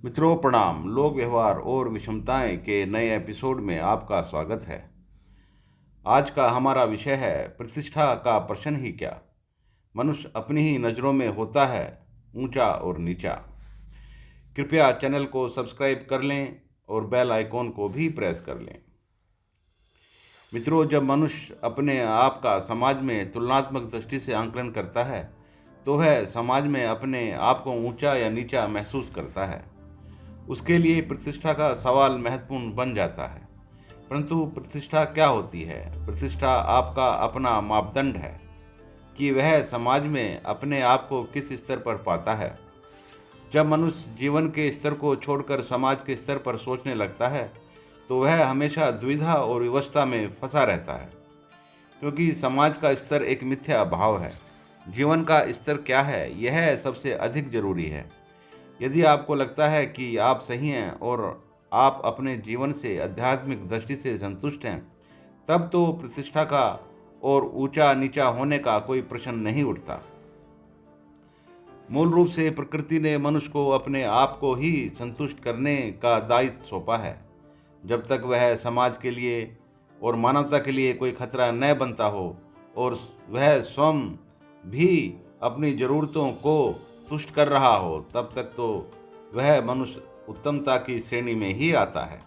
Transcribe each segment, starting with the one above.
मित्रों प्रणाम। लोक व्यवहार और विषमताएं के नए एपिसोड में आपका स्वागत है। आज का हमारा विषय है प्रतिष्ठा का प्रश्न ही क्या। मनुष्य अपनी ही नज़रों में होता है ऊंचा और नीचा। कृपया चैनल को सब्सक्राइब कर लें और बेल आइकॉन को भी प्रेस कर लें। मित्रों, जब मनुष्य अपने आप का समाज में तुलनात्मक दृष्टि से आंकलन करता है तो वह समाज में अपने आप को ऊंचा या नीचा महसूस करता है। उसके लिए प्रतिष्ठा का सवाल महत्वपूर्ण बन जाता है। परंतु प्रतिष्ठा क्या होती है? प्रतिष्ठा आपका अपना मापदंड है कि वह समाज में अपने आप को किस स्तर पर पाता है। जब मनुष्य जीवन के स्तर को छोड़कर समाज के स्तर पर सोचने लगता है तो वह हमेशा दुविधा और विवशता में फंसा रहता है, क्योंकि समाज का स्तर एक मिथ्या भाव है। जीवन का स्तर क्या है, यह सबसे अधिक जरूरी है। यदि आपको लगता है कि आप सही हैं और आप अपने जीवन से आध्यात्मिक दृष्टि से संतुष्ट हैं, तब तो प्रतिष्ठा का और ऊंचा नीचा होने का कोई प्रश्न नहीं उठता। मूल रूप से प्रकृति ने मनुष्य को अपने आप को ही संतुष्ट करने का दायित्व सौंपा है। जब तक वह समाज के लिए और मानवता के लिए कोई खतरा न बनता हो और वह स्वयं भी अपनी ज़रूरतों को तुष्ट कर रहा हो, तब तक तो वह मनुष्य उत्तमता की श्रेणी में ही आता है।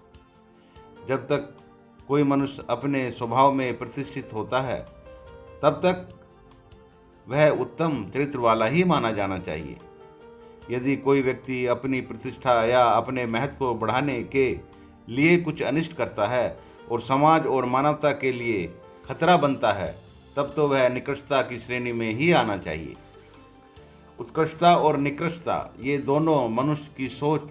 जब तक कोई मनुष्य अपने स्वभाव में प्रतिष्ठित होता है, तब तक वह उत्तम चरित्र वाला ही माना जाना चाहिए। यदि कोई व्यक्ति अपनी प्रतिष्ठा या अपने महत्व को बढ़ाने के लिए कुछ अनिष्ट करता है और समाज और मानवता के लिए खतरा बनता है, तब तो वह निकृष्टता की श्रेणी में ही आना चाहिए। उत्कृष्टता और निकृष्टता ये दोनों मनुष्य की सोच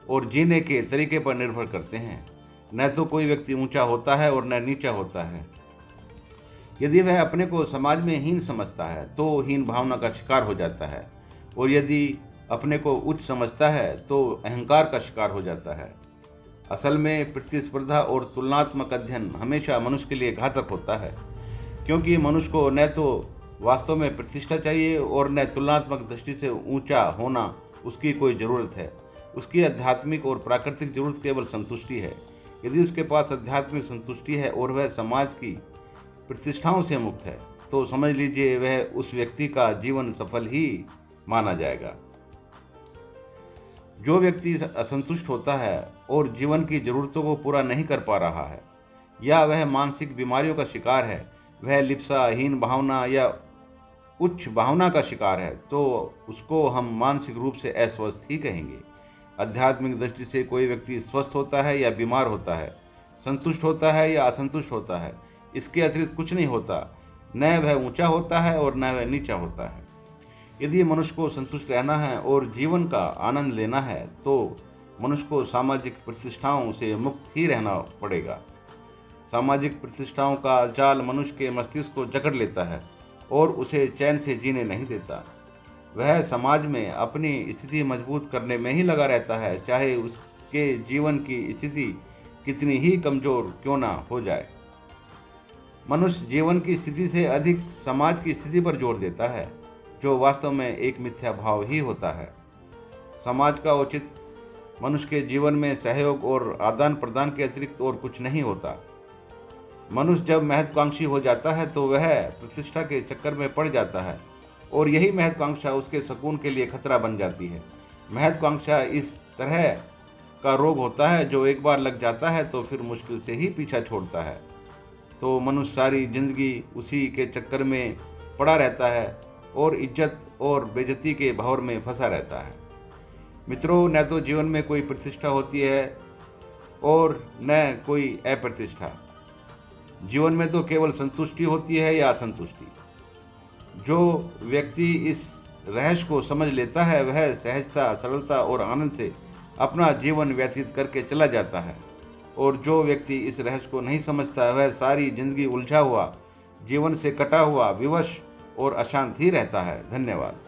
और जीने के तरीके पर निर्भर करते हैं। न तो कोई व्यक्ति ऊंचा होता है और न नीचा होता है। यदि वह अपने को समाज में हीन समझता है तो हीन भावना का शिकार हो जाता है, और यदि अपने को उच्च समझता है तो अहंकार का शिकार हो जाता है। असल में प्रतिस्पर्धा और तुलनात्मक अध्ययन हमेशा मनुष्य के लिए घातक होता है, क्योंकि मनुष्य को न तो वास्तव में प्रतिष्ठा चाहिए और न तुलनात्मक दृष्टि से ऊंचा होना उसकी कोई ज़रूरत है। उसकी आध्यात्मिक और प्राकृतिक जरूरत केवल संतुष्टि है। यदि उसके पास आध्यात्मिक संतुष्टि है और वह समाज की प्रतिष्ठाओं से मुक्त है, तो समझ लीजिए वह उस व्यक्ति का जीवन सफल ही माना जाएगा। जो व्यक्ति असंतुष्ट होता है और जीवन की ज़रूरतों को पूरा नहीं कर पा रहा है, या वह मानसिक बीमारियों का शिकार है, वह लिप्सा, हीन भावना या उच्च भावना का शिकार है, तो उसको हम मानसिक रूप से अस्वस्थ ही कहेंगे। आध्यात्मिक दृष्टि से कोई व्यक्ति स्वस्थ होता है या बीमार होता है, संतुष्ट होता है या असंतुष्ट होता है, इसके अतिरिक्त कुछ नहीं होता। न वह ऊंचा होता है और न वह नीचा होता है। यदि मनुष्य को संतुष्ट रहना है और जीवन का आनंद लेना है तो मनुष्य को सामाजिक प्रतिष्ठाओं से मुक्त ही रहना पड़ेगा। सामाजिक प्रतिष्ठाओं का जाल मनुष्य के मस्तिष्क को जकड़ लेता है और उसे चैन से जीने नहीं देता। वह समाज में अपनी स्थिति मजबूत करने में ही लगा रहता है, चाहे उसके जीवन की स्थिति कितनी ही कमज़ोर क्यों ना हो जाए। मनुष्य जीवन की स्थिति से अधिक समाज की स्थिति पर जोर देता है, जो वास्तव में एक मिथ्या भाव ही होता है। समाज का औचित्य मनुष्य के जीवन में सहयोग और आदान प्रदान के अतिरिक्त और कुछ नहीं होता। मनुष्य जब महत्वाकांक्षी हो जाता है तो वह प्रतिष्ठा के चक्कर में पड़ जाता है, और यही महत्वाकांक्षा उसके सुकून के लिए खतरा बन जाती है। महत्वाकांक्षा इस तरह का रोग होता है जो एक बार लग जाता है तो फिर मुश्किल से ही पीछा छोड़ता है। तो मनुष्य सारी जिंदगी उसी के चक्कर में पड़ा रहता है और इज्जत और बेइज्जती के भंवर में फंसा रहता है। मित्रों, न तो जीवन में कोई प्रतिष्ठा होती है और न कोई अप्रतिष्ठा। जीवन में तो केवल संतुष्टि होती है या असंतुष्टि। जो व्यक्ति इस रहस्य को समझ लेता है वह सहजता, सरलता और आनंद से अपना जीवन व्यतीत करके चला जाता है, और जो व्यक्ति इस रहस्य को नहीं समझता वह सारी जिंदगी उलझा हुआ, जीवन से कटा हुआ, विवश और अशांत ही रहता है। धन्यवाद।